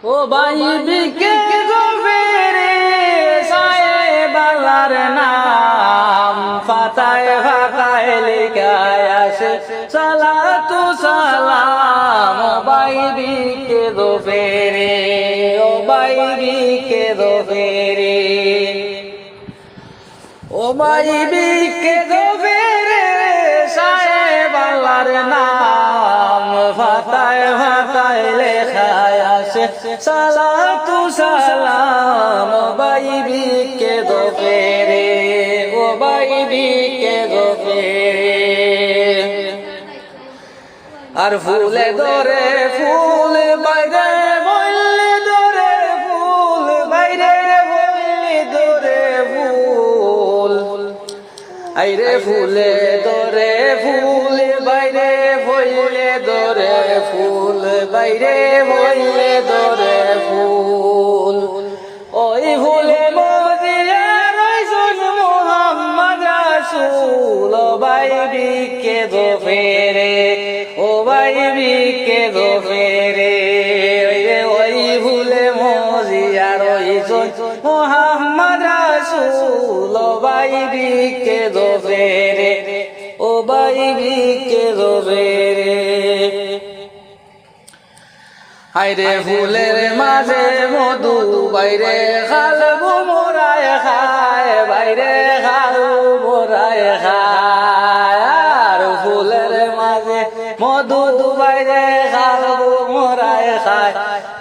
ও ভাই বিকে গভীরে সাহেব আল্লাহর নাম ফাতায় ফাতায় লিখায় আসে সালাতু সালাম। ও ভাই বিকে গভীরে, ও ভাই বিকে গভীরে, ও ভাই বিকে গভীরে সাহেব আল্লাহর নাম ফাতায় ফাতায় লেখায় আসে সালাতু সালাম। ও ভাই বিকে গভীরে, ও ভাই বিকে গভীরে। আর ফুলে ধরে ফুল বাইরে বললে ধরে ফুল বাইরে বললে ধরে ফুল, আইরে ফুলে ধরে ফুল বাইরে বললে ধরে ফুল বাইরে বললে ধরে ফুল। ওই ফুলে মদিনার রাসূল মুহাম্মদ রাসূল। ও ভাই বিকে গভীরে, ও ভাই বিকে গভীরে, ওই ফুলে মদিনার রাসূল মুহাম্মদ রাসূল। ও ভাই বিকে গভীরে, ও ভাই বিকে গভীরে। আইরে ফুলের মাঝে মধু বাইরে খালবু মোরায় খায়, বাইরে খালবু মোরায় খায়। আর ফুলের মাঝে মধু বাইরে খালবু মোরায় খায়,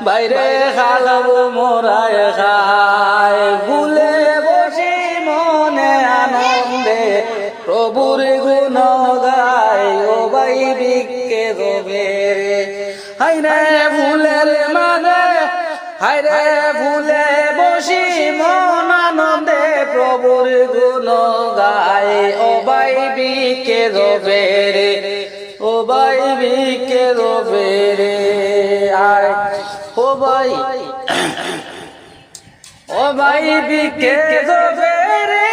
বাইরে খালবু মোরায় খায়। ফুলে বসে মনে আনন্দে প্রভুর গুণ গায়। ও ভাই বিকে গভীরে, হাইরে ফুলের মাঝে, হাইরে ফুলে বসি মন আনন্দে প্রভুর গুণ গায়। ও ভাই বিকে গভীরে, ও ভাই বিকে গভীরে। আয় ও ভাই, ও ভাই বিকে গভীরে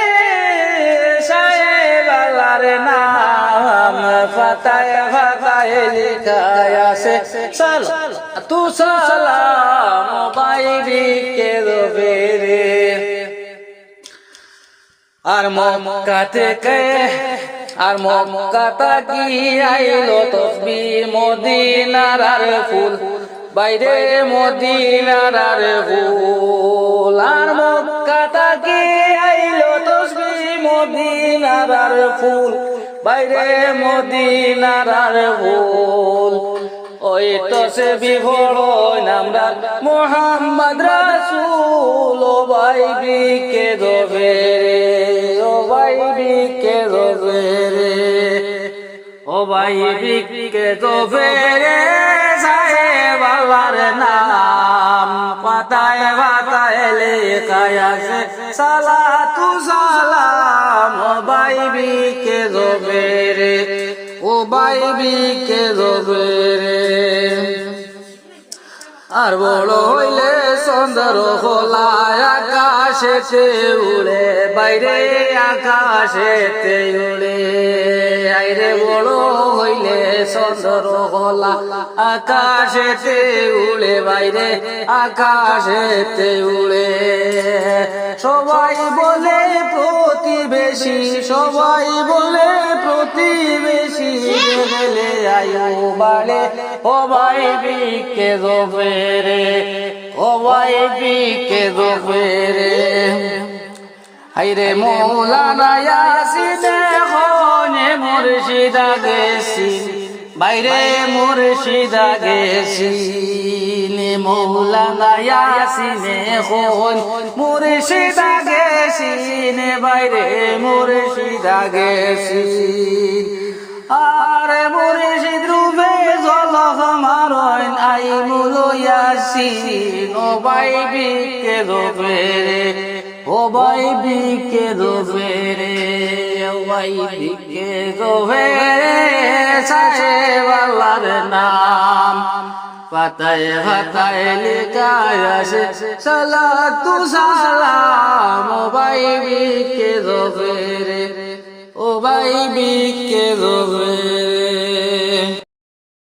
সাহেব আল্লাহর নাম ফাতায় ফাতায় লিখায় আসে সালাতু সালাম। ও ভাই বিকে গভীরে। আর মক্কা থেকে, আর মক্কা তাকি আইলো তসবিহ মদিনার আর ফুল বাইরে মদিনার আর ফুল। আর মক্কা তাকি আইলো তসবিহ মদিনার আর ফুল বাইরে মদিনার আর ফুল। ওই তসবিহ পড়ই আমরা মুহাম্মদ রাসূল। ও ভাই বিকে গভীরে, ও ভাই বিকে গভীরে, ও ভাই বিকে গভীরে সাহেব আল্লাহর নাম পাতায় পাতায় লেখায় আসে সালাতু সালাম। ও ভাই বিকে গভীরে, ও ভাই বিকে গভীরে। আর বড় হইলে চন্দ্র খোলায় আকাশেতে উড়ে, বাইরে আকাশেতে উড়ে। আইরে বড় হইলে চন্দ্র খোলা আকাশেতে উড়ে, বাইরে আকাশেতে উড়ে। সবাই বলে প্রতিবেশী, সবাই বলে প্রতিবেশী গেলে আয়ু বাড়ে। ও ভাই বিকে গভীরে, ও ভাই বিকে গভীরে। হাইরে মৌলানা ইয়াসিনে খনে মুর্শিদা গেছি, বাইরে মুর্শিদা গেছি। মৌলানা ইয়াসিনে খন মুর্শিদা গেছি, বাইরে মুর্শিদা গেছি। আরে মুর্শিদ রূপে ঝলক মারন আই মুলো ইয়াসিন। ও ভাই বিকে গভীরে, ও ভাই বিকে গভীরে, ও ভাই বিকে গভীরে সাহেব আল্লাহর নাম পাতায় পাতায় লিখায় আসে সালাতু সালাম। ও ভাই বিকে গভীরে, ও ভাই বিকে গভীরে।